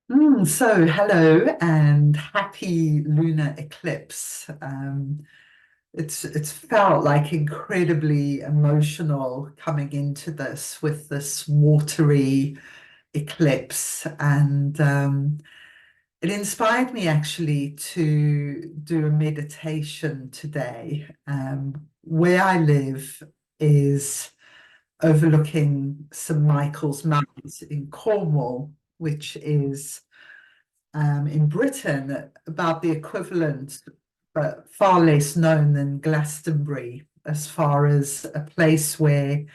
So hello and happy lunar eclipse. It's felt like incredibly emotional coming into this with this watery eclipse, and it inspired me actually to do a meditation today. Where I live is overlooking St. Michael's Mount in Cornwall, which is in Britain about the equivalent, but far less known than Glastonbury, as far as a place where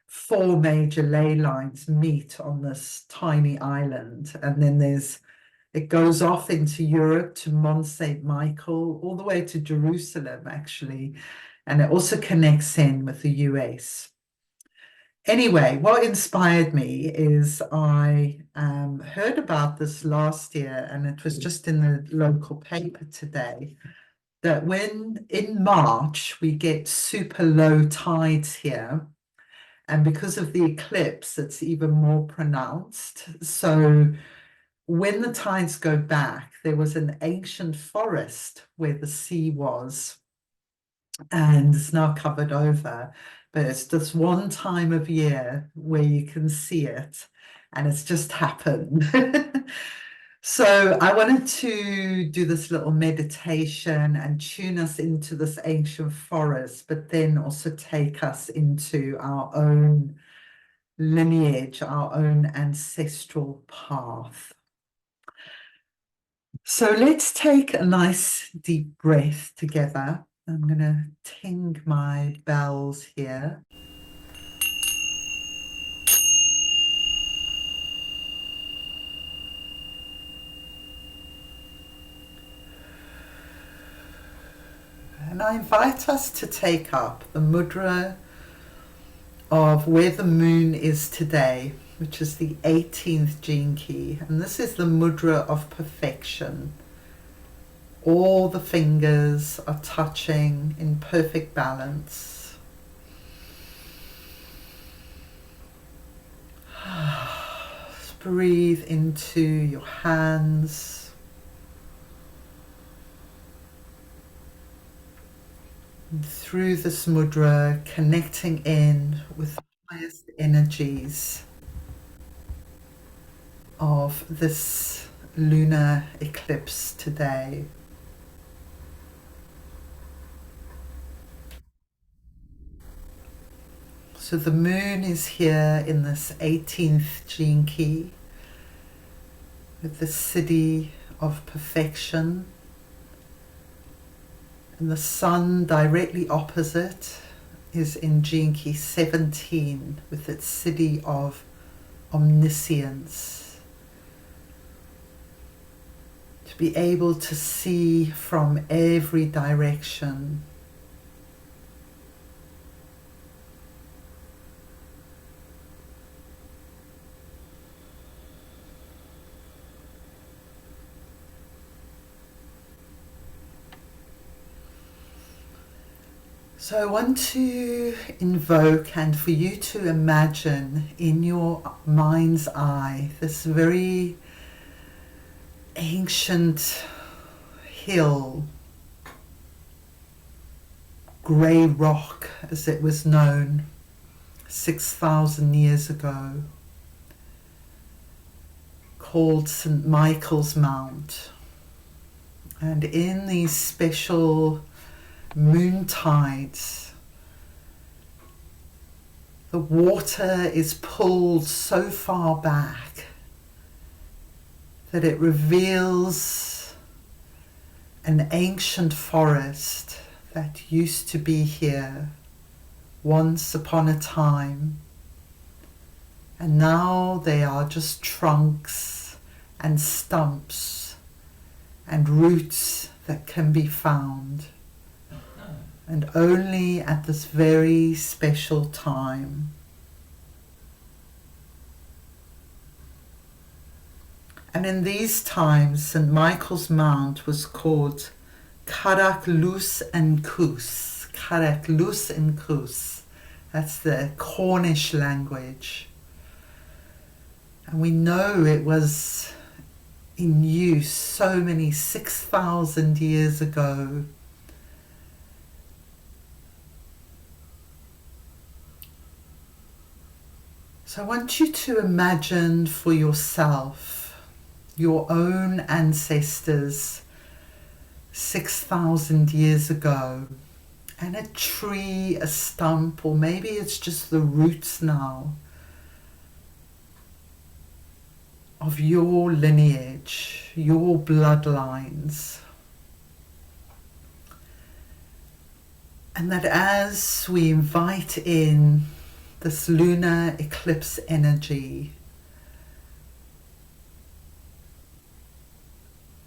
four major ley lines meet on this tiny island. And then it goes off into Europe to Mont Saint Michael, all the way to Jerusalem, actually. And it also connects in with the US. Anyway, what inspired me is I heard about this last year, and it was just in the local paper today, that when in March we get super low tides here, and because of the eclipse, it's even more pronounced. So when the tides go back, there was an ancient forest where the sea was, and it's now covered over. But it's just one time of year where you can see it, and it's just happened. So I wanted to do this little meditation and tune us into this ancient forest, but then also take us into our own lineage, our own ancestral path. So let's take a nice deep breath together. I'm going to ting my bells here. And I invite us to take up the mudra of where the moon is today, which is the 18th gene key. And this is the mudra of perfection. All the fingers are touching in perfect balance. Just breathe into your hands. And through this mudra, connecting in with the highest energies of this lunar eclipse today. So the moon is here in this 18th gene key with the city of perfection, and the sun directly opposite is in gene key 17 with its city of omniscience. To be able to see from every direction. So I want to invoke and for you to imagine in your mind's eye this very ancient hill, grey rock as it was known 6,000 years ago, called St. Michael's Mount. And in these special moon tides, the water is pulled so far back that it reveals an ancient forest that used to be here once upon a time, and now they are just trunks and stumps and roots that can be found. And only at this very special time. And in these times, St. Michael's Mount was called Caraglus and Cus. Caraglus and Cus. That's the Cornish language. And we know it was in use so many 6,000 years ago. So I want you to imagine for yourself your own ancestors 6,000 years ago, and a tree, a stump, or maybe it's just the roots now of your lineage, your bloodlines. And that as we invite in this lunar eclipse energy,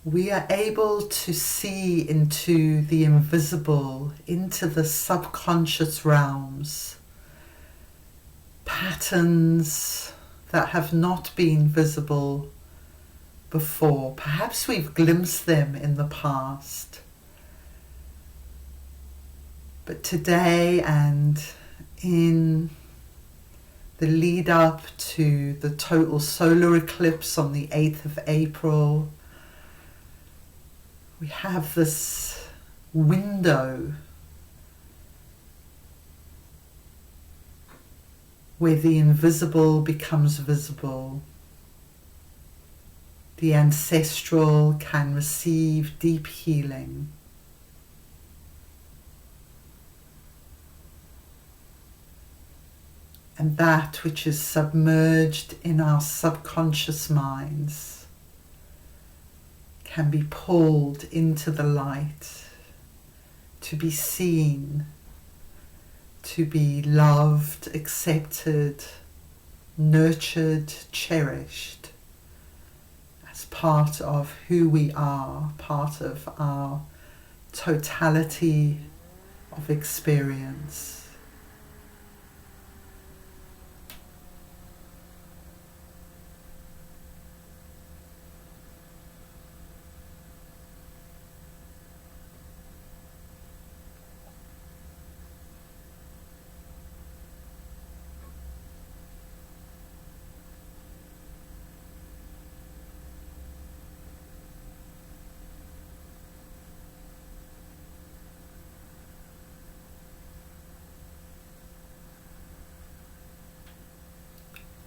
we are able to see into the invisible, into the subconscious realms, patterns that have not been visible before. Perhaps we've glimpsed them in the past. But today, and in the lead up to the total solar eclipse on the 8th of April, we have this window where the invisible becomes visible. The ancestral can receive deep healing. And that which is submerged in our subconscious minds can be pulled into the light, to be seen, to be loved, accepted, nurtured, cherished as part of who we are, part of our totality of experience.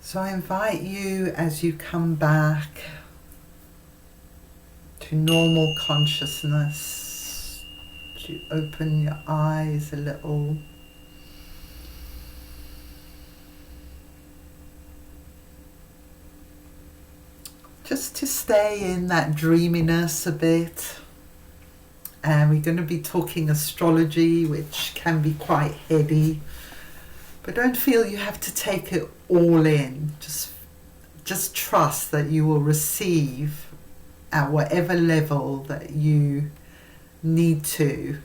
So I invite you, as you come back to normal consciousness, to open your eyes a little. Just to stay in that dreaminess a bit. And we're going to be talking astrology, which can be quite heady. But don't feel you have to take it all in. Just trust that you will receive at whatever level that you need to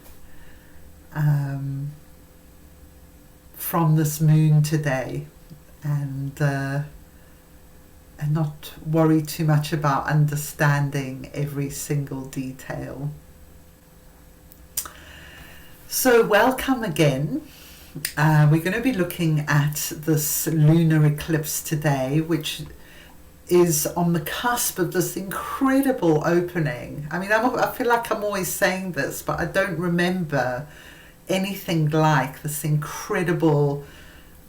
from this moon today, and not worry too much about understanding every single detail. So welcome again. We're going to be looking at this lunar eclipse today, which is on the cusp of this incredible opening. I mean, I feel like I'm always saying this, but I don't remember anything like this incredible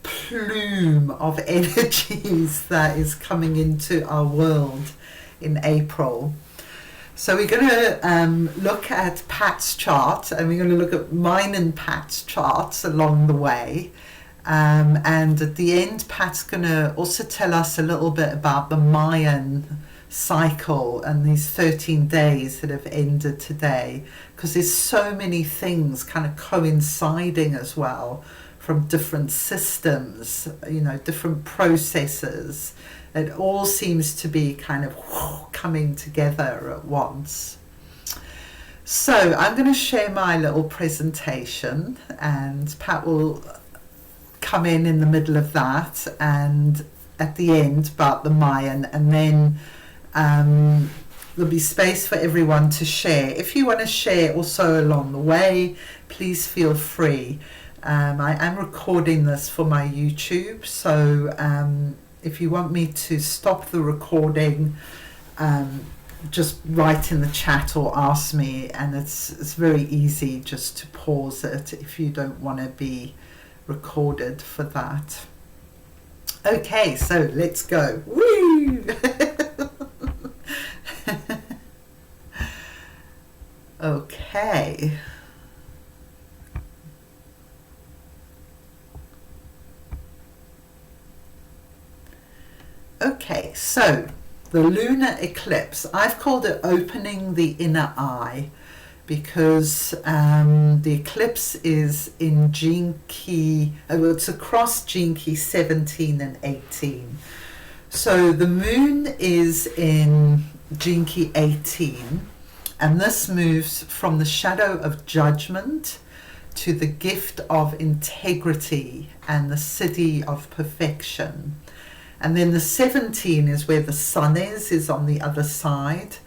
plume of energies that is coming into our world in April. So we're going to look at Pat's chart, and we're going to look at mine and Pat's charts along the way. And at the end, Pat's going to also tell us a little bit about the Mayan cycle and these 13 days that have ended today, because there's so many things kind of coinciding as well from different systems, you know, different processes. It all seems to be kind of coming together at once. So I'm going to share my little presentation, and Pat will come in the middle of that, and at the end about the Mayan, and then there'll be space for everyone to share. If you want to share also along the way, please feel free. I am recording this for my YouTube, so if you want me to stop the recording, just write in the chat or ask me, and it's very easy just to pause it if you don't want to be recorded for that. Okay, so let's go. Woo! Okay. Okay, so the lunar eclipse, I've called it opening the inner eye, because the eclipse is in gene key, it's across gene key 17 and 18. So the moon is in gene key 18, and this moves from the shadow of judgment to the gift of integrity and the city of perfection. And then the 17 is where the sun is on the other side.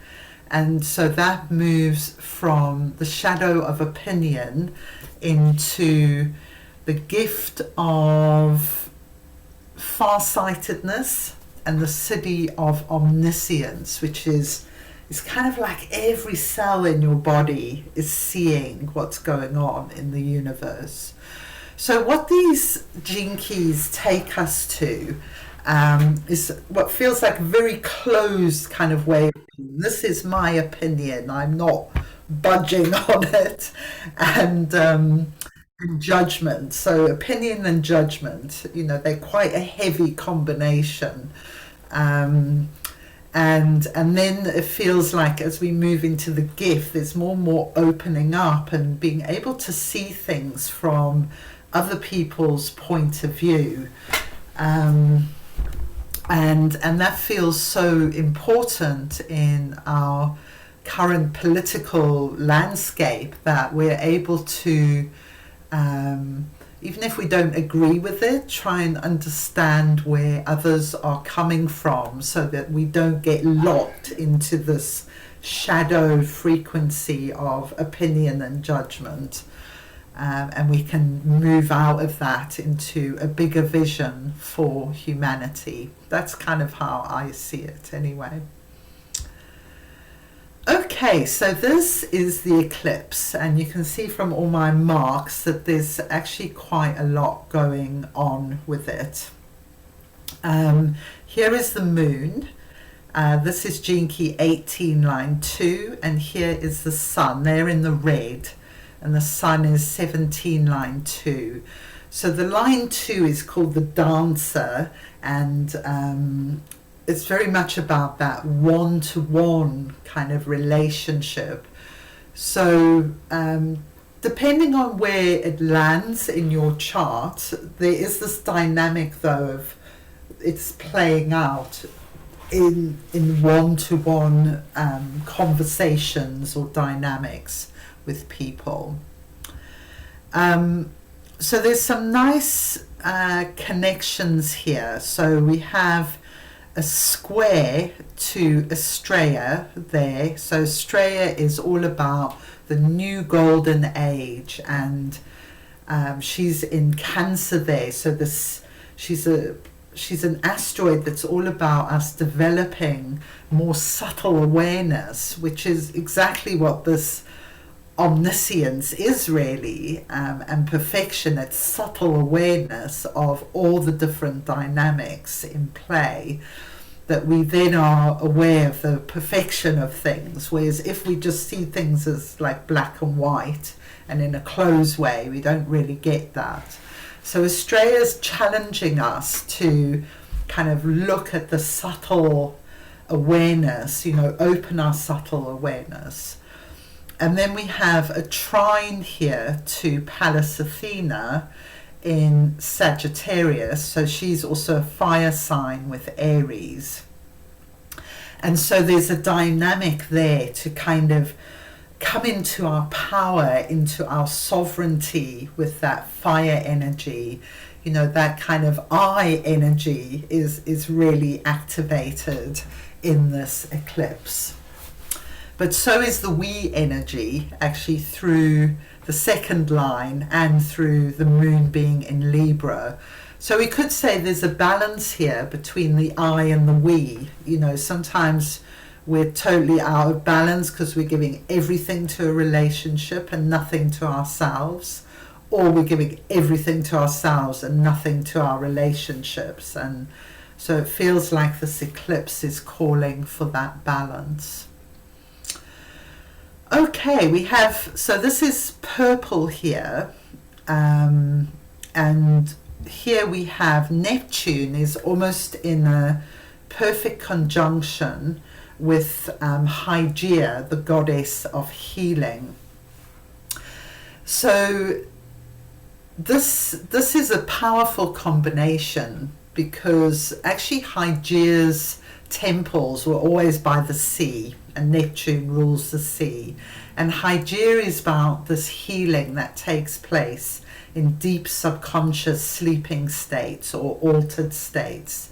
And so that moves from the shadow of opinion into the gift of farsightedness and the city of omniscience, which is kind of like every cell in your body is seeing what's going on in the universe. So what these gene keys take us to is what feels like a very closed kind of way. This is my opinion. I'm not budging on it. And judgment. So opinion and judgment, they're quite a heavy combination. And then it feels like as we move into the gift, there's more and more opening up and being able to see things from other people's point of view. And that feels so important in our current political landscape, that we're able to, even if we don't agree with it, try and understand where others are coming from, so that we don't get locked into this shadow frequency of opinion and judgment. And we can move out of that into a bigger vision for humanity. That's kind of how I see it anyway. Okay, so this is the eclipse, and you can see from all my marks that there's actually quite a lot going on with it. Here is the moon. This is gene key 18, line 2, and here is the sun. They're in the red. And the sun is 17, line 2. So the line 2 is called the dancer, and it's very much about that one-to-one kind of relationship. So depending on where it lands in your chart, there is this dynamic though of it's playing out in one-to-one conversations or dynamics with people. So there's some nice connections here. So we have a square to Estrella there. So Estrella is all about the new golden age, and she's in Cancer there. So she's an asteroid that's all about us developing more subtle awareness, which is exactly what this omniscience is really, and perfection. It's subtle awareness of all the different dynamics in play, that we then are aware of the perfection of things. Whereas if we just see things as like black and white and in a closed way, we don't really get that. So Estrella's challenging us to kind of look at the subtle awareness, open our subtle awareness. And then we have a trine here to Pallas Athena in Sagittarius. So she's also a fire sign with Aries. And so there's a dynamic there to kind of come into our power, into our sovereignty with that fire energy. That kind of I energy is really activated in this eclipse. But so is the we energy, actually, through the second line and through the moon being in Libra. So we could say there's a balance here between the I and the we. Sometimes we're totally out of balance because we're giving everything to a relationship and nothing to ourselves, or we're giving everything to ourselves and nothing to our relationships. And so it feels like this eclipse is calling for that balance. Okay, we have, so this is purple here, and here we have Neptune is almost in a perfect conjunction with Hygeia, the goddess of healing. So this is a powerful combination, because actually Hygeia's temples were always by the sea, and Neptune rules the sea. And Hygeia is about this healing that takes place in deep subconscious sleeping states or altered states.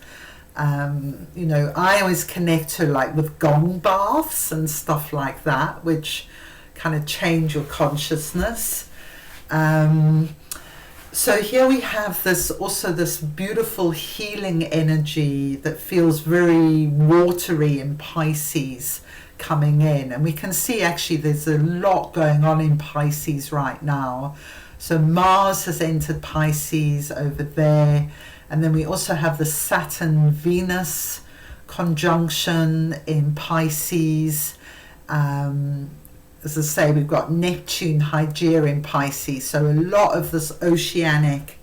You know, I always connect to like with gong baths and stuff like that, which kind of change your consciousness. So here we have this beautiful healing energy that feels very watery in Pisces coming in, and we can see actually there's a lot going on in Pisces right now. So Mars has entered Pisces over there, and then we also have the Saturn-Venus conjunction in Pisces. As I say, we've got Neptune, Hygeia in Pisces, so a lot of this oceanic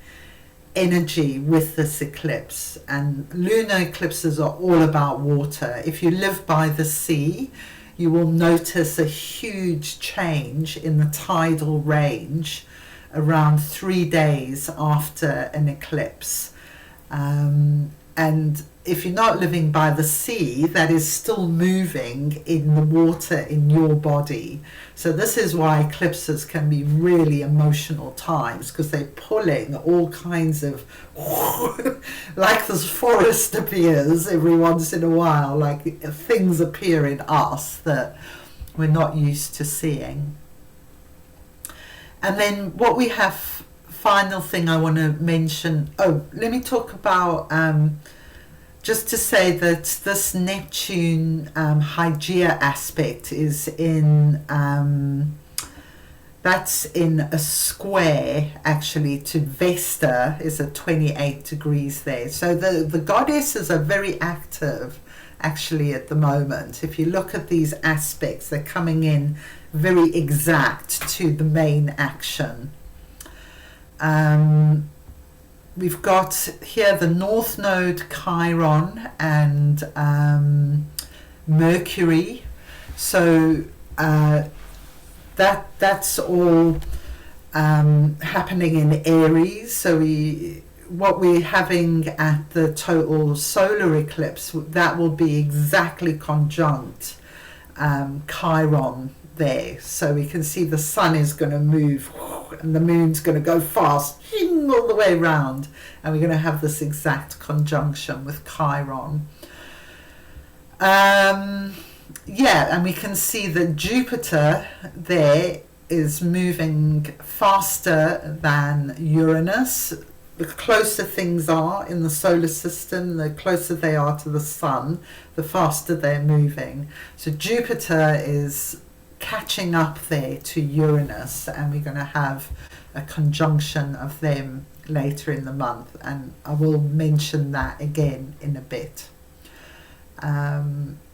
energy with this eclipse. And lunar eclipses are all about water. If you live by the sea, you will notice a huge change in the tidal range around 3 days after an eclipse. And if you're not living by the sea, that is still moving in the water in your body. So this is why eclipses can be really emotional times, because they're pulling all kinds of like this forest appears every once in a while, like things appear in us that we're not used to seeing. And then what we have, final thing I want to mention, let me talk about just to say that this Neptune Hygeia aspect is in that's in a square actually to Vesta, is at 28 degrees there. So the goddesses are very active actually at the moment. If you look at these aspects, they're coming in very exact to the main action. We've got here the North Node Chiron and Mercury. So that's all happening in Aries. So what we're having at the total solar eclipse, that will be exactly conjunct Chiron there. So we can see the sun is going to move and the moon's going to go fast all the way around, and we're going to have this exact conjunction with Chiron. Yeah, and we can see that Jupiter there is moving faster than Uranus. The closer things are in the solar system, the closer they are to the sun, the faster they're moving. So Jupiter is catching up there to Uranus, and we're going to have a conjunction of them later in the month, and I will mention that again in a bit.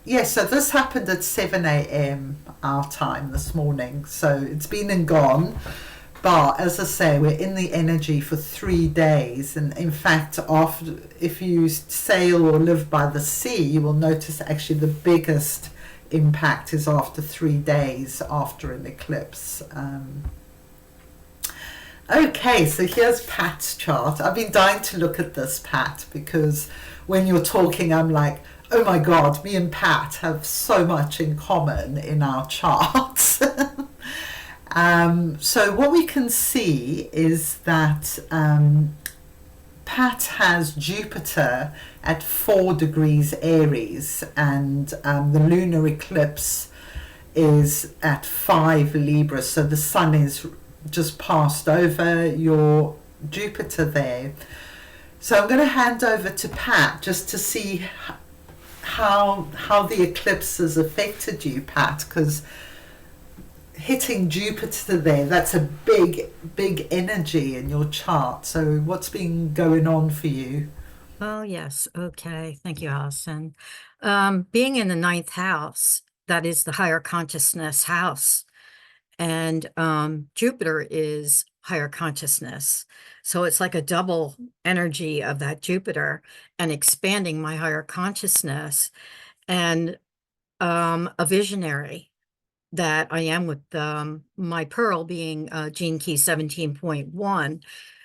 Yeah, so this happened at 7 a.m. our time this morning, so it's been and gone. But as I say, we're in the energy for 3 days, and in fact, if you sail or live by the sea, you will notice actually the biggest impact is after 3 days after an eclipse. Okay, so here's Pat's chart. I've been dying to look at this, Pat, because when you're talking, I'm like, oh my God, me and Pat have so much in common in our charts. So what we can see is that Pat has Jupiter at 4 degrees Aries, and the lunar eclipse is at 5 Libra. So the sun is just passed over your Jupiter there. So I'm going to hand over to Pat just to see how the eclipse has affected you, Pat, because hitting Jupiter there, that's a big energy in your chart. So what's been going on for you? Oh, yes. Okay. Thank you, Allison. Being in the ninth house, that is the higher consciousness house. And Jupiter is higher consciousness. So it's like a double energy of that Jupiter and expanding my higher consciousness and a visionary that I am with my pearl being Gene Key 17.1.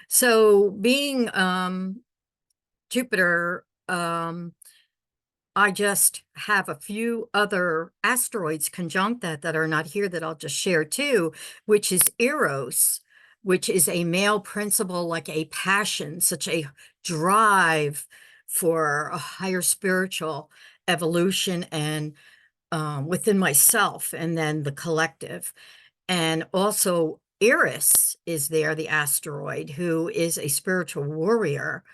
So being Jupiter, I just have a few other asteroids conjunct that are not here that I'll just share too, which is Eros, which is a male principle, like a passion, such a drive for a higher spiritual evolution and within myself and then the collective. And also Eris is there, the asteroid, who is a spiritual warrior.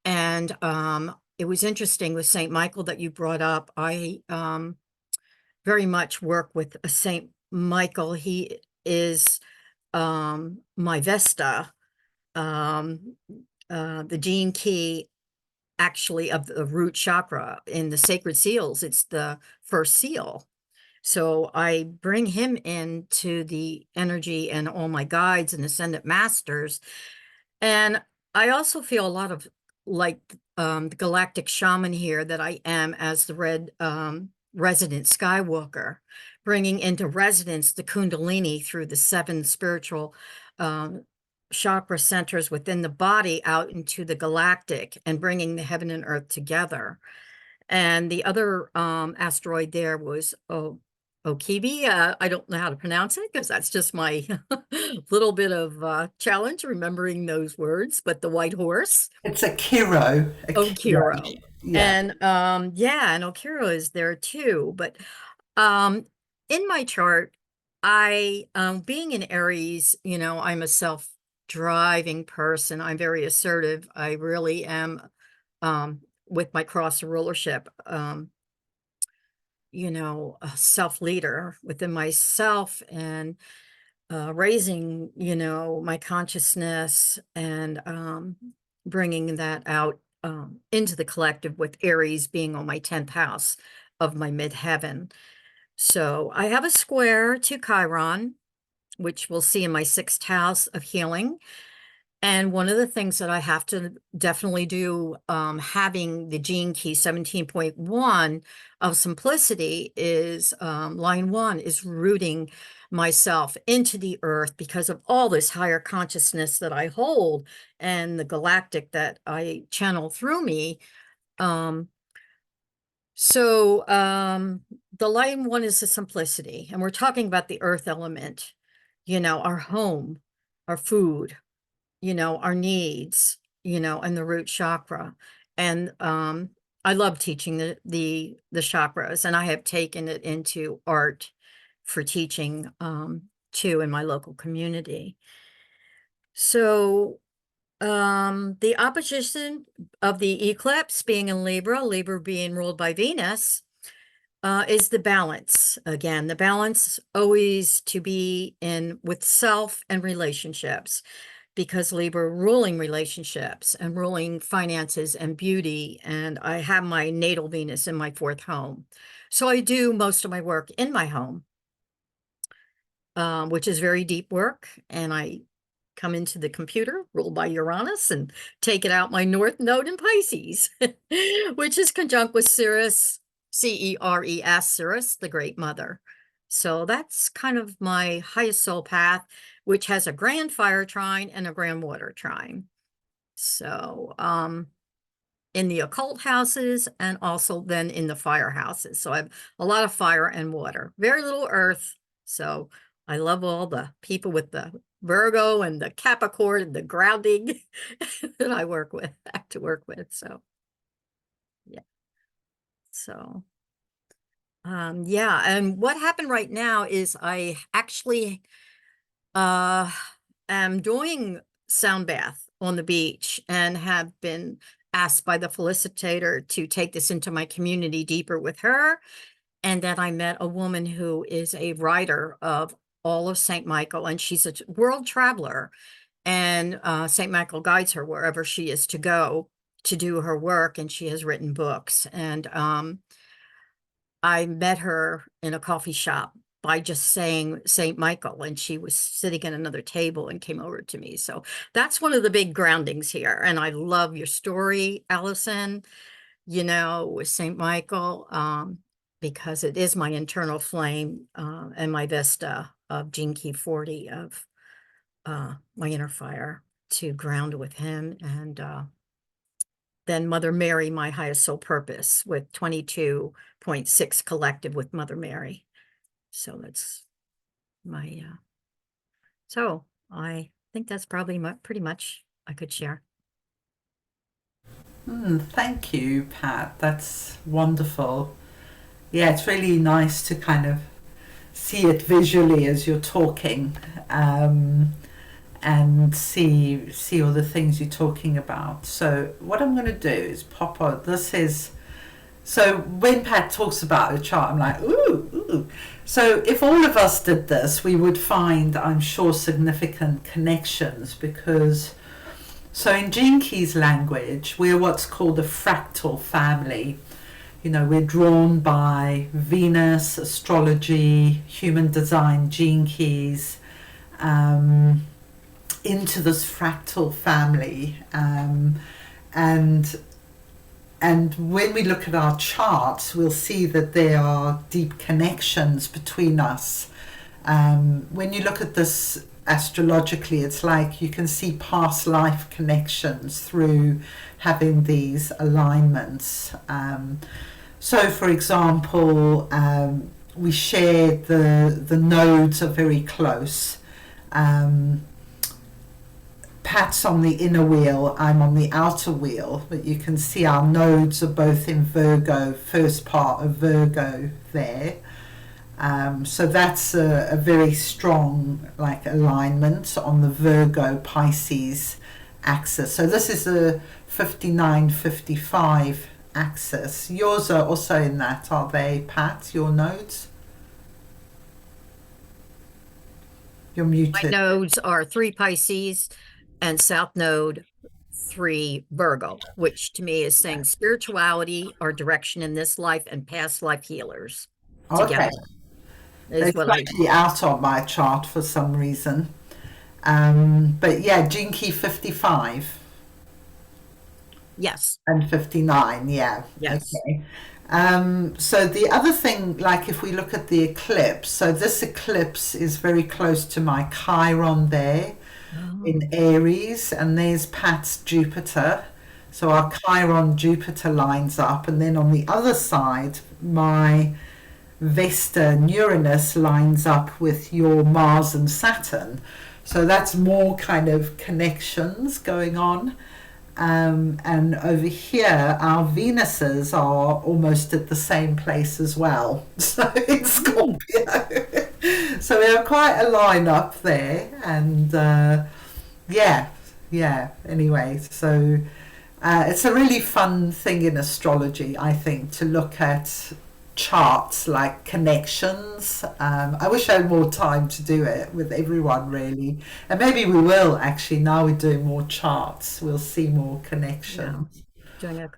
And it was interesting with Saint Michael that you brought up. I very much work with a Saint Michael. He is my Vesta, um, the gene key actually of the root chakra in the sacred seals. It's the first seal. So I bring him into the energy and all my guides and ascendant masters. And I also feel a lot of like the galactic shaman here that I am as the red resident Skywalker, bringing into resonance the Kundalini through the seven spiritual um, chakra centers within the body out into the galactic and bringing the heaven and earth together. And the other asteroid there was Okibi. I don't know how to pronounce it because that's just my little bit of challenge remembering those words, but the white horse, It's a Kiro, a Kiro. Okiro. Yeah. And yeah, and Okiro is there too. But um in my chart, I being in Aries, I'm a self-driving person. I'm very assertive. I really am with my cross rulership. A self-leader within myself and raising, my consciousness and bringing that out into the collective with Aries being on my 10th house of my midheaven. So I have a square to Chiron, which we'll see in my 6th house of healing. And one of the things that I have to definitely do, having the gene key 17.1 of simplicity is line 1 is rooting myself into the earth because of all this higher consciousness that I hold and the galactic that I channel through me. Um, so the line 1 is the simplicity, and we're talking about the earth element, our home, our food, our needs, and the root chakra. And I love teaching the chakras, and I have taken it into art for teaching too in my local community. So the opposition of the eclipse being in Libra, Libra being ruled by Venus, is the balance. Again, the balance always to be in with self and relationships, because Libra ruling relationships and ruling finances and beauty. And I have my natal Venus in my 4th home. So I do most of my work in my home, which is very deep work. And I come into the computer ruled by Uranus and take it out my North Node in Pisces, which is conjunct with Ceres, Ceres, Ceres, the Great Mother. So that's kind of my highest soul path, which has a grand fire trine and a grand water trine. So in the occult houses and also then in the fire houses. So I have a lot of fire and water, very little earth. So I love all the people with the Virgo and the Capricorn and the grounding that I work with, have to work with. So yeah. So yeah, and what happened right now is I actually am doing sound bath on the beach and have been asked by the felicitator to take this into my community deeper with her. And then I met a woman who is a writer of all of St. Michael, and she's a world traveler. And St. Michael guides her wherever she is to go to do her work, and she has written books. And I met her in a coffee shop by just saying St. Michael, and she was sitting at another table and came over to me. So that's one of the big groundings here. And I love your story, Allison, with St. Michael, because it is my internal flame and my Vesta of Gene Key 40 of my inner fire to ground with him. And then Mother Mary, my highest soul purpose, with 22.6 collective with Mother Mary. So that's my, so I think that's probably pretty much I could share. Thank you, Pat. That's wonderful. Yeah, it's really nice to kind of see it visually as you're talking, and see all the things you're talking about. So what I'm going to do is pop out. This is, so when Pat talks about a chart, I'm like, ooh. So if all of us did this, we would find, I'm sure, significant connections, because so in Gene Key's language, we're what's called a fractal family. We're drawn by Venus, astrology, human design, Gene Keys, into this fractal family. And when we look at our charts, we'll see that there are deep connections between us. When you look at this astrologically, it's like you can see past life connections through having these alignments. So for example, we share the nodes are very close. Pat's on the inner wheel, I'm on the outer wheel, but you can see our nodes are both in Virgo, first part of Virgo there. So that's a very strong alignment on the Virgo Pisces axis. So this is a 59-55 axis. Yours are also in that, are they, Pat, your nodes? You're muted. My nodes are 3 Pisces and South Node 3 Virgo, which to me is saying spirituality or direction in this life and past life healers together. It's slightly out on my chart for some reason. But yeah, Gene Key 55. Yes. And 59, yeah. Yes. Okay. So the other thing, if we look at the eclipse, so this eclipse is very close to my Chiron there in Aries, and there's Pat's Jupiter. So our Chiron Jupiter lines up, and then on the other side, my Vesta and Uranus lines up with your Mars and Saturn. So that's more kind of connections going on. And over here, our Venuses are almost at the same place as well. So it's Scorpio. So we have quite a line up there. And anyway, so it's a really fun thing in astrology, I think, to look at charts like connections. I wish I had more time to do it with everyone, really, and maybe we will actually. Now we're doing more charts, we'll see more connections. Yeah.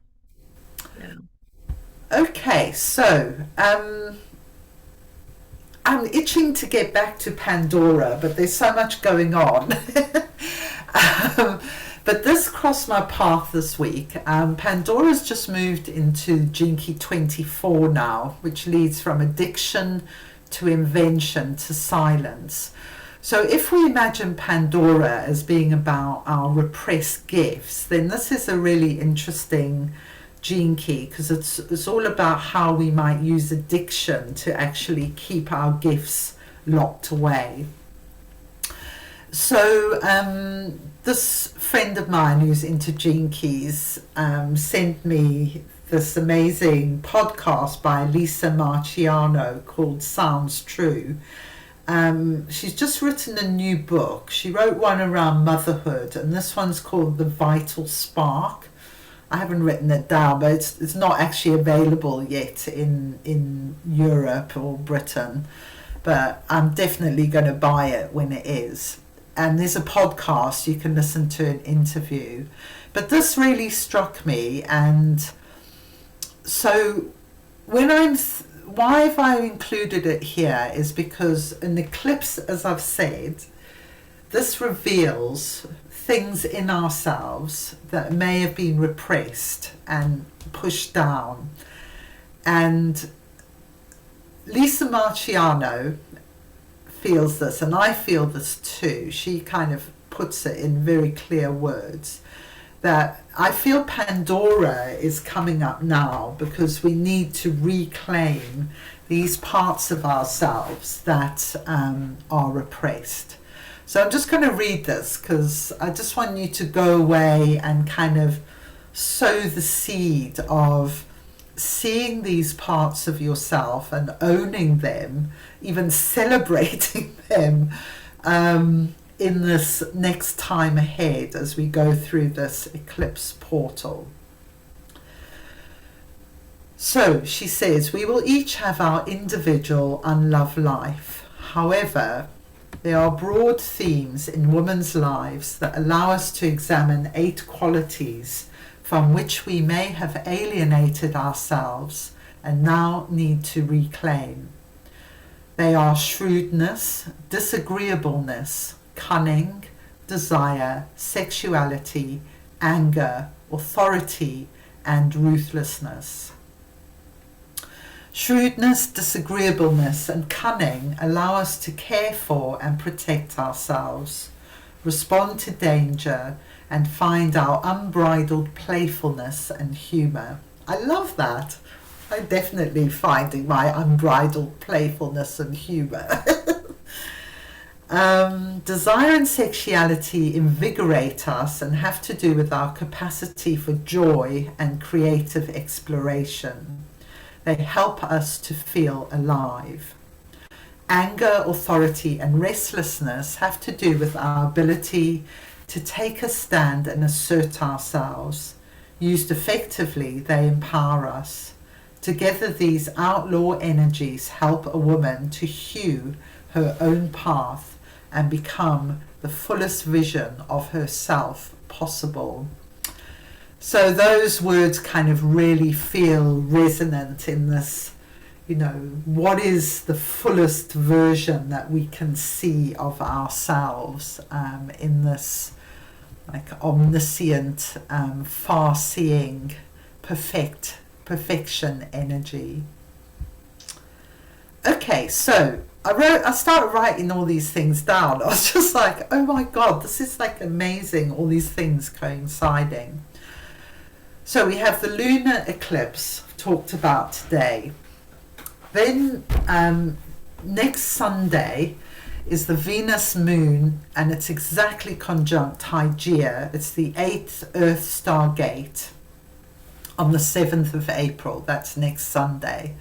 Okay, so I'm itching to get back to Pandora, but there's so much going on. But this crossed my path this week. Pandora's just moved into Gene Key 24 now, which leads from addiction to invention to silence. So if we imagine Pandora as being about our repressed gifts, then this is a really interesting Gene Key, because it's all about how we might use addiction to actually keep our gifts locked away. So this friend of mine who's into Gene Keys sent me this amazing podcast by Lisa Marciano called Sounds True. She's just written a new book. She wrote one around motherhood, and this one's called The Vital Spark. I haven't written it down, but it's not actually available yet in Europe or Britain. But I'm definitely going to buy it when it is. And there's a podcast, you can listen to an interview. But this really struck me, and so why have I included it here is because an eclipse, as I've said, this reveals things in ourselves that may have been repressed and pushed down. And Lisa Marciano feels this, and I feel this too. She kind of puts it in very clear words that I feel Pandora is coming up now because we need to reclaim these parts of ourselves that are repressed. So I'm just going to read this because I just want you to go away and kind of sow the seed of seeing these parts of yourself and owning them, even celebrating them in this next time ahead as we go through this eclipse portal. So she says, we will each have our individual unloved life. However, there are broad themes in women's lives that allow us to examine 8 qualities from which we may have alienated ourselves and now need to reclaim. They are shrewdness, disagreeableness, cunning, desire, sexuality, anger, authority, and ruthlessness. Shrewdness, disagreeableness, and cunning allow us to care for and protect ourselves, respond to danger, and find our unbridled playfulness and humour. I love that. I'm definitely finding my unbridled playfulness and humour. Desire and sexuality invigorate us and have to do with our capacity for joy and creative exploration. They help us to feel alive. Anger, authority, and restlessness have to do with our ability to take a stand and assert ourselves. Used effectively, they empower us. Together, these outlaw energies help a woman to hew her own path and become the fullest vision of herself possible. So those words kind of really feel resonant in this, what is the fullest version that we can see of ourselves in this like omniscient, far-seeing, perfection energy. Okay, so I started writing all these things down. I was just like, oh my God, this is like amazing, all these things coinciding. So we have the lunar eclipse talked about today. Then next Sunday is the Venus moon, and it's exactly conjunct Hygeia. It's the 8th Earth star gate on the 7th of April. That's next Sunday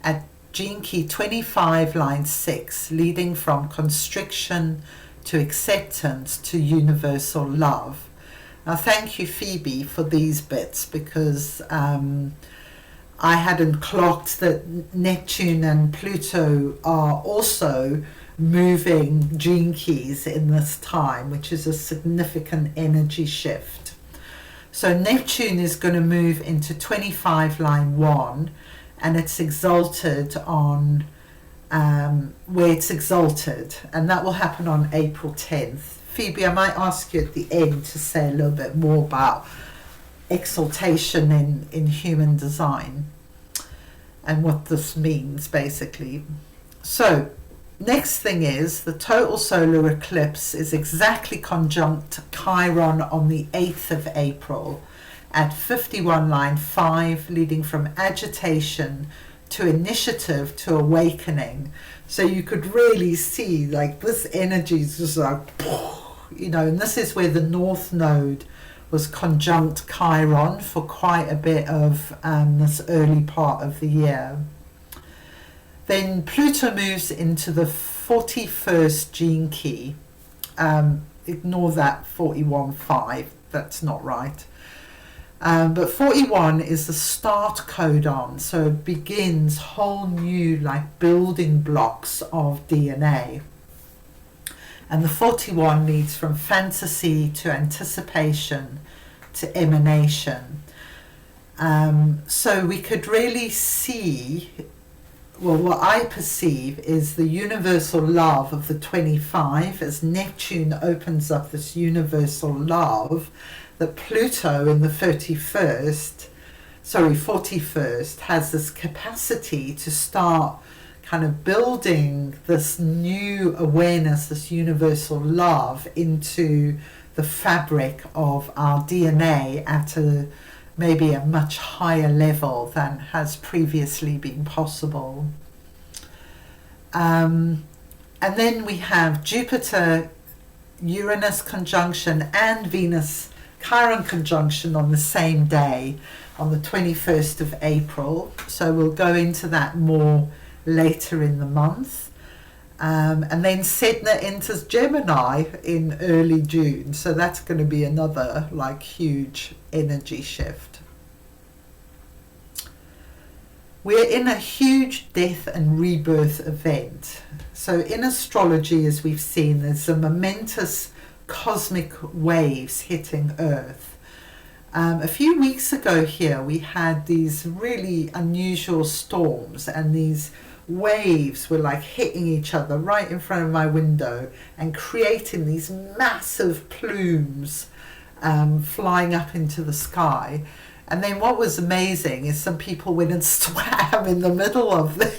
at Gene Key 25 line 6, leading from constriction to acceptance to universal love. Now thank you, Phoebe, for these bits, because I hadn't clocked that Neptune and Pluto are also moving gene keys in this time, which is a significant energy shift. So Neptune is going to move into 25 line 1, and it's exalted on where it's exalted, and that will happen on April 10th. Phoebe, I might ask you at the end to say a little bit more about exaltation in human design and what this means, basically. So next thing is the total solar eclipse is exactly conjunct Chiron on the 8th of April at 51 line 5, leading from agitation to initiative to awakening. So you could really see like this energy is just like, and this is where the North Node was conjunct Chiron for quite a bit of this early part of the year. Then Pluto moves into the 41st gene key. Ignore that 41.5, that's not right. But 41 is the start codon, so it begins whole new like building blocks of DNA. And the 41 leads from fantasy to anticipation to emanation. So we could really see, well, what I perceive is the universal love of the 25 as Neptune opens up this universal love, that Pluto in the 41st has this capacity to start kind of building this new awareness, this universal love into the fabric of our DNA at maybe a much higher level than has previously been possible. And then we have Jupiter, Uranus conjunction and Venus Chiron conjunction on the same day, on the 21st of April. So we'll go into that more later in the month. And then Sedna enters Gemini in early June. So that's going to be another like huge energy shift. We're in a huge death and rebirth event. So in astrology, as we've seen, there's a momentous cosmic waves hitting Earth. A few weeks ago here, we had these really unusual storms, and these waves were like hitting each other right in front of my window and creating these massive plumes flying up into the sky. And then what was amazing is some people went and swam in the middle of them.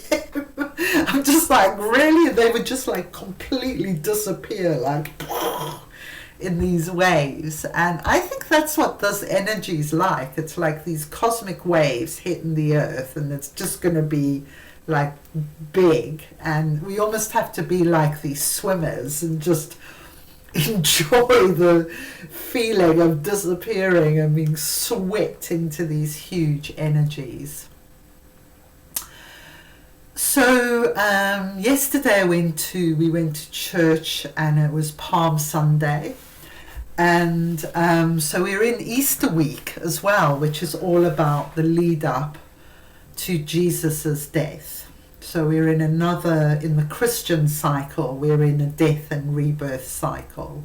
I'm just like, really? They would just like completely disappear, like in these waves. And I think that's what this energy is like. It's like these cosmic waves hitting the earth, and it's just going to be like big, and we almost have to be like these swimmers and just enjoy the feeling of disappearing and being swept into these huge energies. So yesterday we went to church, and it was Palm Sunday, and so we're in Easter week as well, which is all about the lead up to Jesus's death. So we're in the Christian cycle, we're in a death and rebirth cycle.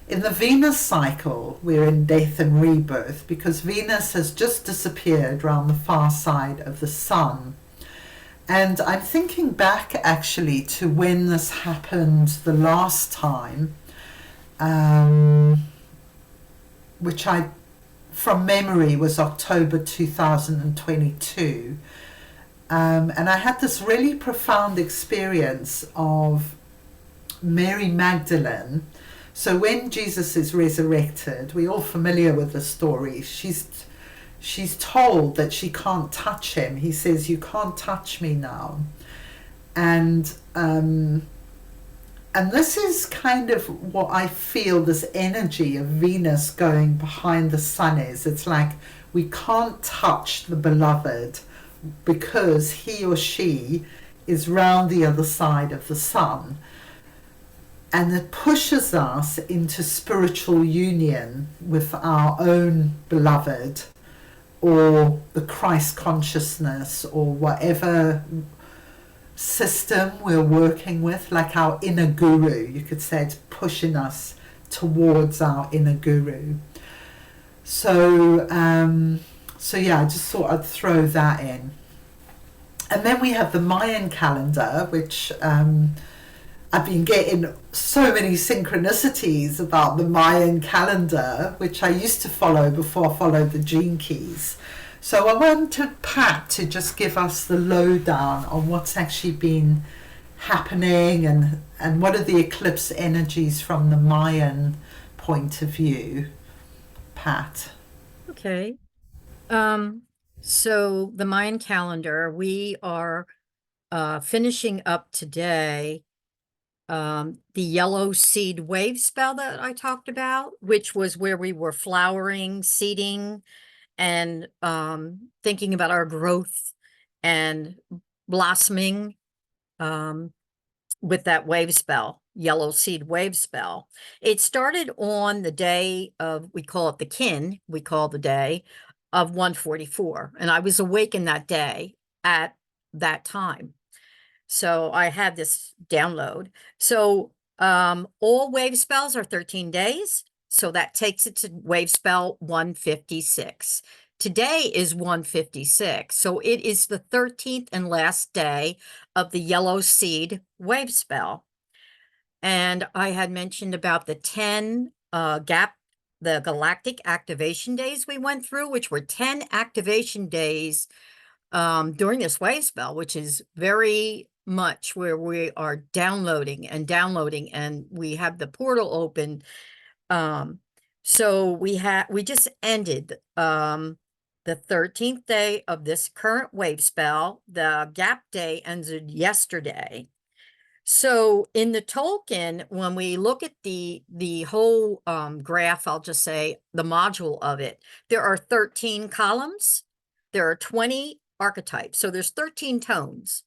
In the Venus cycle, we're in death and rebirth because Venus has just disappeared around the far side of the sun. And I'm thinking back actually to when this happened the last time, which I, from memory, was October 2022. And I had this really profound experience of Mary Magdalene. So when Jesus is resurrected, we're all familiar with the story. She's told that she can't touch him. He says, "You can't touch me now." And this is kind of what I feel this energy of Venus going behind the sun is. It's like we can't touch the beloved because he or she is round the other side of the sun. And it pushes us into spiritual union with our own beloved, or the Christ consciousness, or whatever system we're working with, like our inner guru. You could say it's pushing us towards our inner guru. So yeah, I just thought I'd throw that in. And then we have the Mayan calendar, which I've been getting so many synchronicities about the Mayan calendar, which I used to follow before I followed the Gene Keys. So I wanted Pat to just give us the lowdown on what's actually been happening and what are the eclipse energies from the Mayan point of view. Pat. Okay. So the Mayan calendar, we are finishing up today the yellow seed wave spell that I talked about, which was where we were flowering, seeding, and thinking about our growth and blossoming with that wave spell. yellow seed wave spell. It started on the day of, we call it the kin, we call the day of 144. And I was awakened that day at that time. So I had this download. So all wave spells are 13 days. So that takes it to wave spell 156. Today is 156. So it is the 13th and last day of the yellow seed wave spell. And I had mentioned about the 10 the galactic activation days we went through, which were 10 activation days during this wave spell, which is very much where we are downloading, and we have the portal open. So we just ended the 13th day of this current wave spell. The gap day ended yesterday. So in the token, when we look at the whole graph, I'll just say the module of it, there are 13 columns. There are 20 archetypes. So there's 13 tones.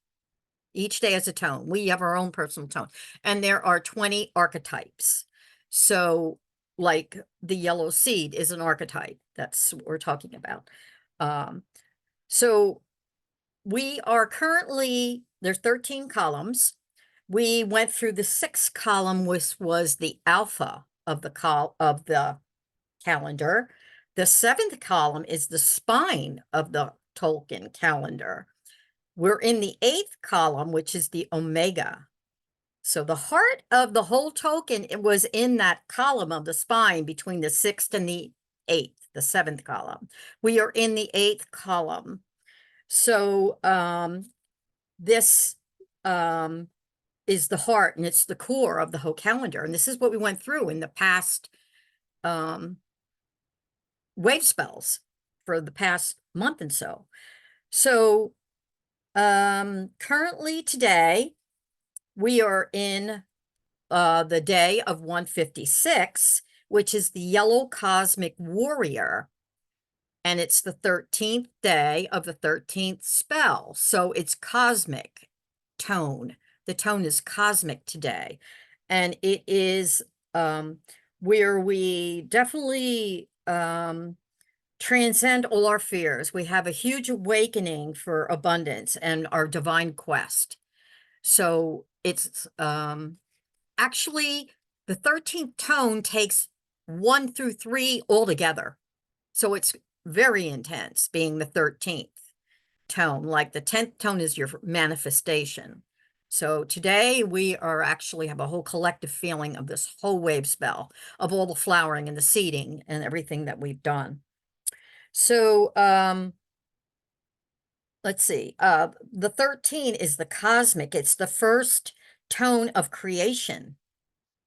Each day has a tone. We have our own personal tone. And there are 20 archetypes. So like the yellow seed is an archetype. That's what we're talking about. So we are currently, there's 13 columns. We went through the 6th column, which was the alpha of the calendar. The 7th column is the spine of the Tolkien calendar. We're in the 8th column, which is the omega. So the heart of the whole token, it was in that column of the spine between the 6th and the 8th, the 7th column. We are in the 8th column. So this is the heart, and it's the core of the whole calendar. And this is what we went through in the past wave spells for the past month and so. So currently today, we are in the day of 156, which is the yellow cosmic warrior. And it's the 13th day of the 13th spell. So it's cosmic tone. The tone is cosmic today. And it is where we definitely transcend all our fears. We have a huge awakening for abundance and our divine quest. So it's actually the 13th tone takes 1 through 3 all together. So it's very intense being the 13th tone. Like the 10th tone is your manifestation. So today we are actually have a whole collective feeling of this whole wave spell of all the flowering and the seeding and everything that we've done. So let's see. The 13 is the cosmic. It's the first tone of creation.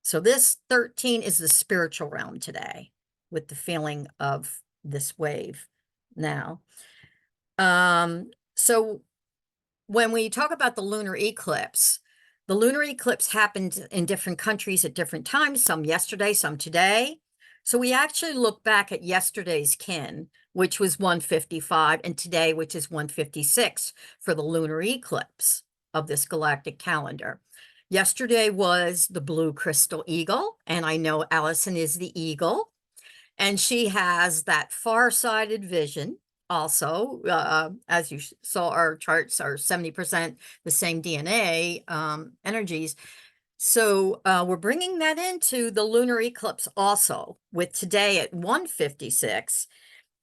So this 13 is the spiritual realm today with the feeling of this wave now. So when we talk about the lunar eclipse happened in different countries at different times, some yesterday, some today. So we actually look back at yesterday's kin, which was 155, and today, which is 156 for the lunar eclipse of this galactic calendar. Yesterday was the blue crystal eagle, and I know Allison is the eagle, and she has that far-sighted vision. Also, as you saw, our charts are 70% the same DNA energies. So we're bringing that into the lunar eclipse also with today at 156,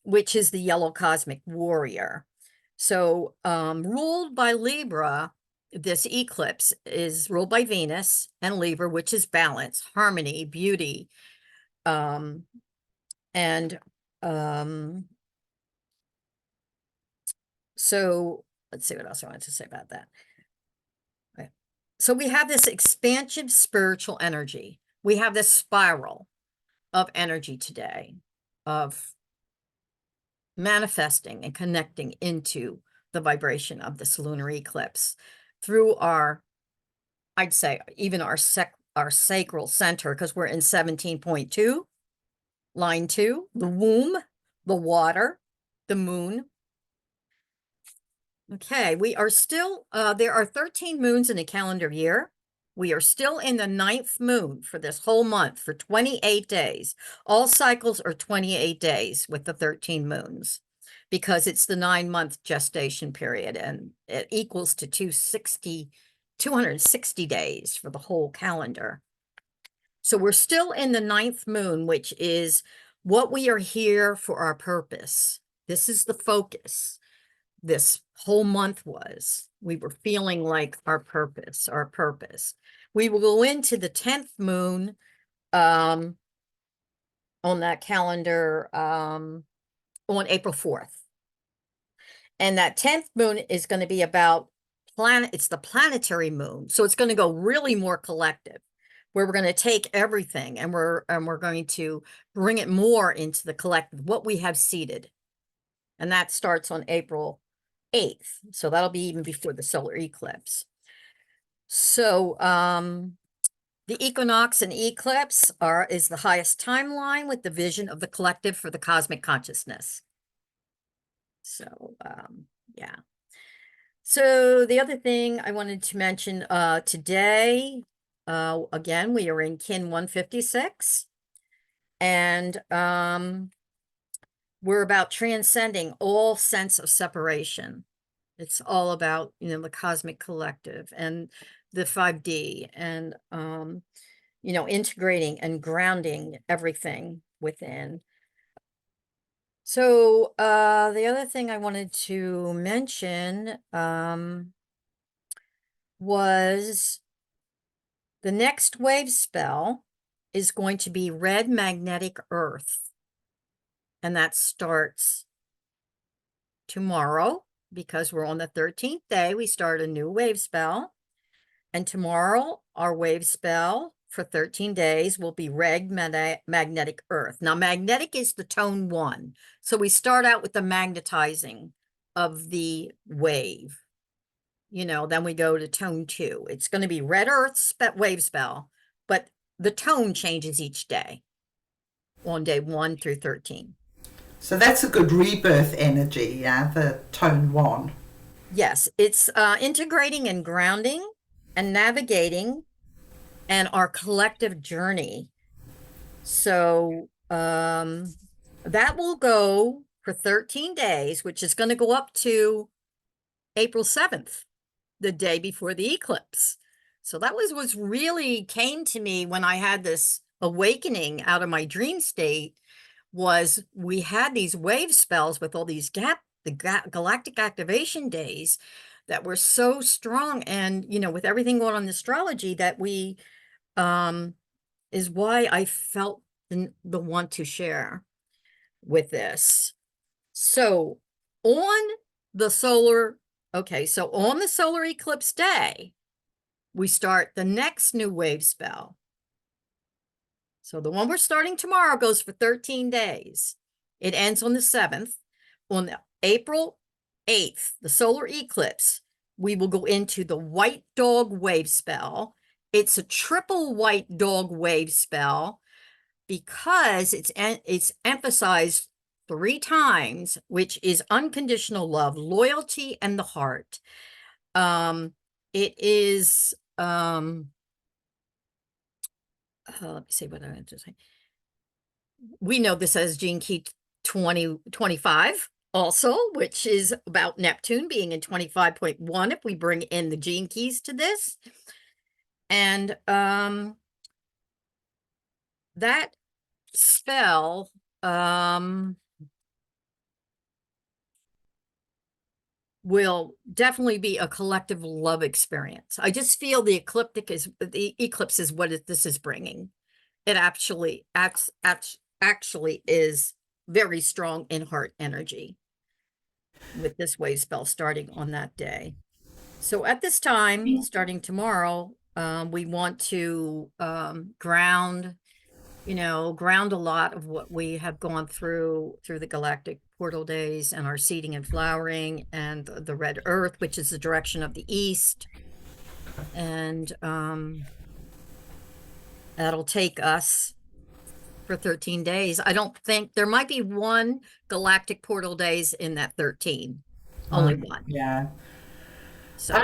which is the yellow cosmic warrior. So ruled by Libra, this eclipse is ruled by Venus and Libra, which is balance, harmony, beauty, and so let's see what else I wanted to say about that. Okay. So we have this expansive spiritual energy. We have this spiral of energy today of manifesting and connecting into the vibration of this lunar eclipse through our, I'd say, even our sacral center, because we're in 17.2, line 2, the womb, the water, the moon. Okay, we are still, there are 13 moons in a calendar year. We are still in the 9th moon for this whole month for 28 days. All cycles are 28 days with the 13 moons because it's the 9-month gestation period, and it equals to 260 days for the whole calendar. So we're still in the 9th moon, which is what we are here for our purpose. This is the focus. This whole month was. We were feeling like our purpose, our purpose. We will go into the 10th moon on that calendar on April 4th. And that 10th moon is going to be about it's the planetary moon. So it's going to go really more collective, where we're going to take everything and we're going to bring it more into the collective, what we have seeded. And that starts on April 8th. So that'll be even before the solar eclipse. So the equinox and eclipse is the highest timeline with the vision of the collective for the cosmic consciousness. So yeah. So the other thing I wanted to mention today, again, we are in Kin 156, and we're about transcending all sense of separation. It's all about, the cosmic collective and the 5D and, integrating and grounding everything within. So the other thing I wanted to mention was the next wave spell is going to be red magnetic earth. And that starts tomorrow, because we're on the 13th day. We start a new wave spell. And tomorrow, our wave spell for 13 days will be red magnetic earth. Now, magnetic is the tone 1. So we start out with the magnetizing of the wave. Then we go to tone 2. It's going to be red earth wave spell, but the tone changes each day on day 1 through 13. So that's a good rebirth energy, yeah, the tone 1. Yes, it's integrating and grounding and navigating and our collective journey. So that will go for 13 days, which is going to go up to April 7th, the day before the eclipse. So that was what really came to me when I had this awakening out of my dream state, was we had these wave spells with all these galactic activation days that were so strong. And, with everything going on in astrology, that we is why I felt the want to share with this. So on the solar eclipse day, we start the next new wave spell. So the one we're starting tomorrow goes for 13 days. It ends on the 7th. On April 8th, the solar eclipse, we will go into the white dog wave spell. It's a triple white dog wave spell because it's emphasized 3 times, which is unconditional love, loyalty, and the heart. It is let me see what I meant to say. We know this as Gene Key 2025 also, which is about Neptune being in 25.1 if we bring in the gene keys to this. And that spell will definitely be a collective love experience. I just feel the eclipse is what this is bringing. It actually is very strong in heart energy with this wave spell starting on that day. So at this time, starting tomorrow, we want to ground a lot of what we have gone through the galactic portal days and our seeding and flowering and the red earth, which is the direction of the east. And that'll take us for 13 days. I don't think there might be one galactic portal days in that 13. Only one. Yeah. So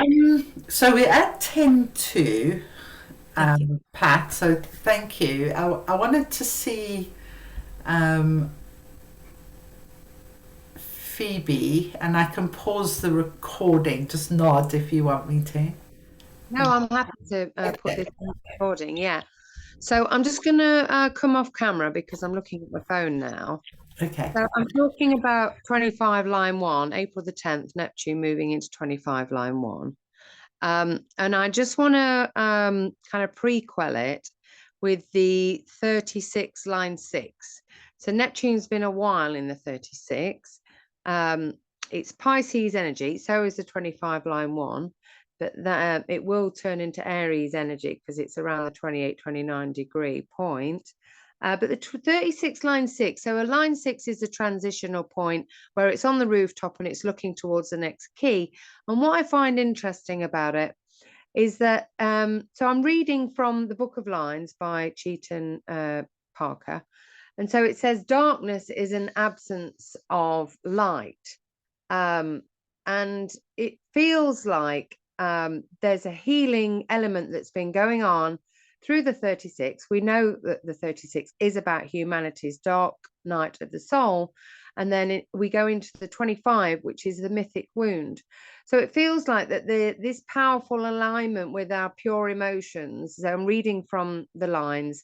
So we're at 10-2. Thank you. Pat. So thank you. I wanted to see um, Phoebe, and I can pause the recording. Just nod if you want me to. No, I'm happy to put this on recording. Yeah. So I'm just going to come off camera because I'm looking at my phone now. Okay. So I'm talking about 25 line 1, April the 10th, Neptune moving into 25 line 1. And I just want to kind of prequel it with the 36 line 6. So Neptune's been a while in the 36. It's Pisces energy, so is the 25 line 1, but that it will turn into Aries energy because it's around the 28, 29 degree point. But the 36 line 6, so a line 6 is a transitional point where it's on the rooftop and it's looking towards the next key. And what I find interesting about it is that, so I'm reading from the Book of Lines by Chetan Parker. And so it says, darkness is an absence of light. And it feels like there's a healing element that's been going on through the 36. We know that the 36 is about humanity's dark night of the soul. And then we go into the 25, which is the mythic wound. So it feels like that this powerful alignment with our pure emotions. So I'm reading from the lines.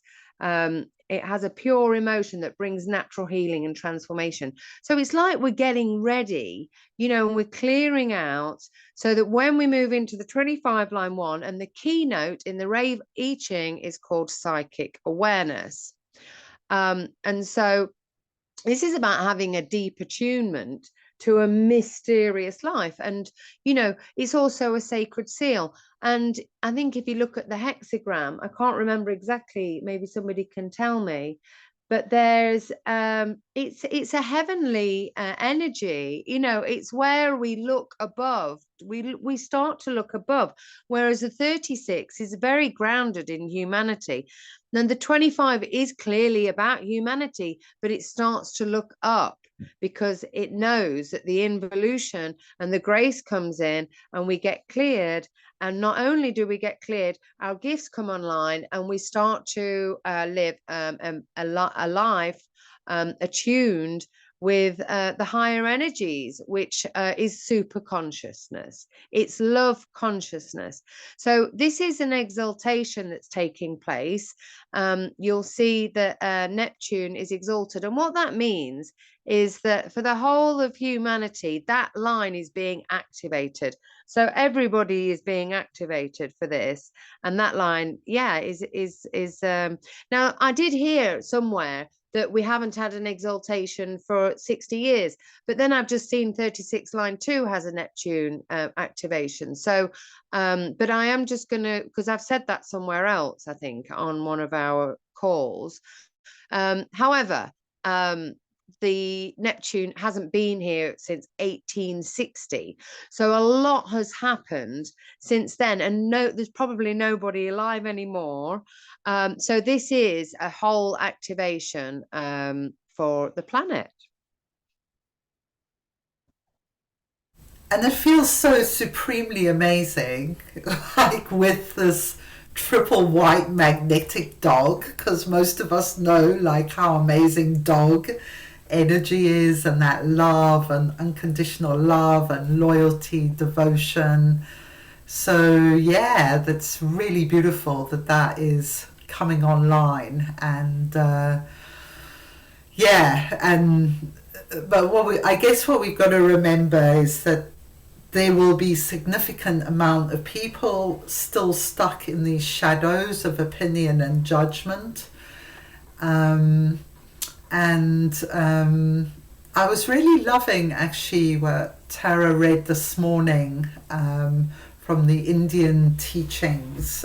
It has a pure emotion that brings natural healing and transformation. So it's like we're getting ready, and we're clearing out so that when we move into the 25 line 1, and the keynote in the Rave I Ching is called psychic awareness. And so this is about having a deep attunement to a mysterious life. And, it's also a sacred seal. And I think if you look at the hexagram, I can't remember exactly, maybe somebody can tell me, but there's it's a heavenly energy. It's where we look above. We start to look above, whereas the 36 is very grounded in humanity. Then the 25 is clearly about humanity, but it starts to look up because it knows that the involution and the grace comes in and we get cleared. And not only do we get cleared, our gifts come online and we start to live a life attuned with the higher energies, which is super consciousness. It's love consciousness. So this is an exaltation that's taking place. You'll see that Neptune is exalted. And what that means is that for the whole of humanity, that line is being activated. So everybody is being activated for this. And that line, is now I did hear somewhere that we haven't had an exaltation for 60 years. But then I've just seen 36 line 2 has a Neptune activation. So, but I am just going to, because I've said that somewhere else, I think, on one of our calls. However, the Neptune hasn't been here since 1860. So a lot has happened since then. And there's probably nobody alive anymore. So this is a whole activation for the planet. And it feels so supremely amazing, like with this triple white magnetic dog, because most of us know like how amazing dog energy is, and that love and unconditional love and loyalty, devotion. So yeah, that's really beautiful that is coming online. And but I guess what we've got to remember is that there will be significant amount of people still stuck in these shadows of opinion and judgment. I was really loving actually what Tara read this morning from the Indian teachings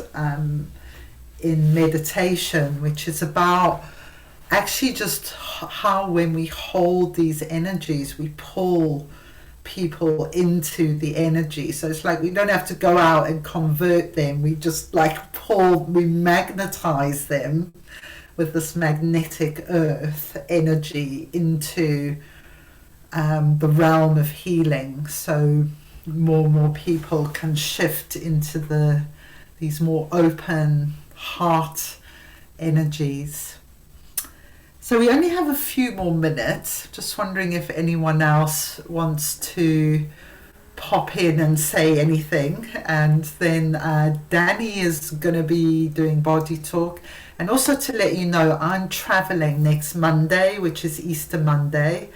in meditation, which is about actually just how when we hold these energies, we pull people into the energy. So it's like we don't have to go out and convert them, we just like we magnetize them with this magnetic earth energy into the realm of healing, so more and more people can shift into these more open, heart energies. So we only have a few more minutes. Just wondering if anyone else wants to pop in and say anything. And then Danny is going to be doing body talk. And also to let you know, I'm traveling next Monday, which is Easter Monday.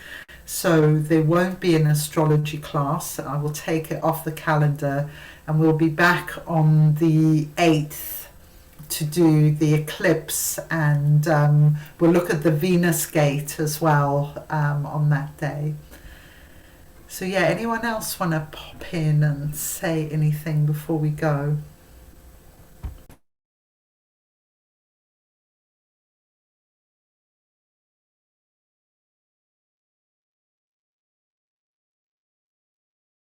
So there won't be an astrology class. I will take it off the calendar, and we'll be back on the 8th to do the eclipse, and we'll look at the Venus gate as well on that day. So yeah, anyone else want to pop in and say anything before we go?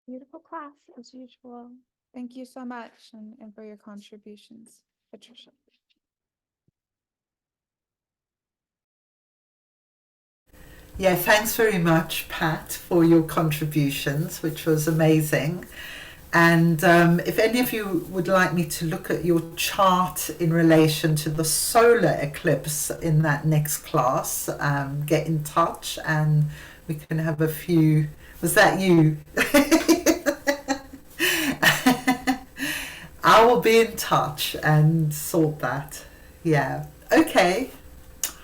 Beautiful class as usual. Thank you so much and for your contributions, Patricia. Yeah, thanks very much, Pat, for your contributions, which was amazing. And if any of you would like me to look at your chart in relation to the solar eclipse in that next class, get in touch and we can have a few. Was that you? I will be in touch and sort that. Yeah. Okay.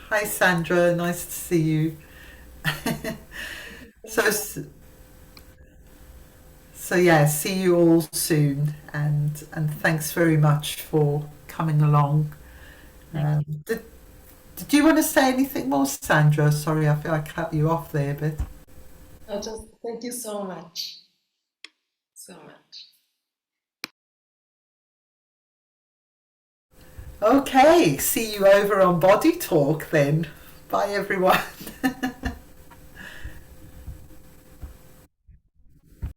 Hi, Sandra. Nice to see you. So, so yeah, see you all soon, and thanks very much for coming along. Did you want to say anything more, Sandra? Sorry, I feel I cut you off there, but I just thank you so much. So much. okay. See you over on Body Talk then. Bye, everyone.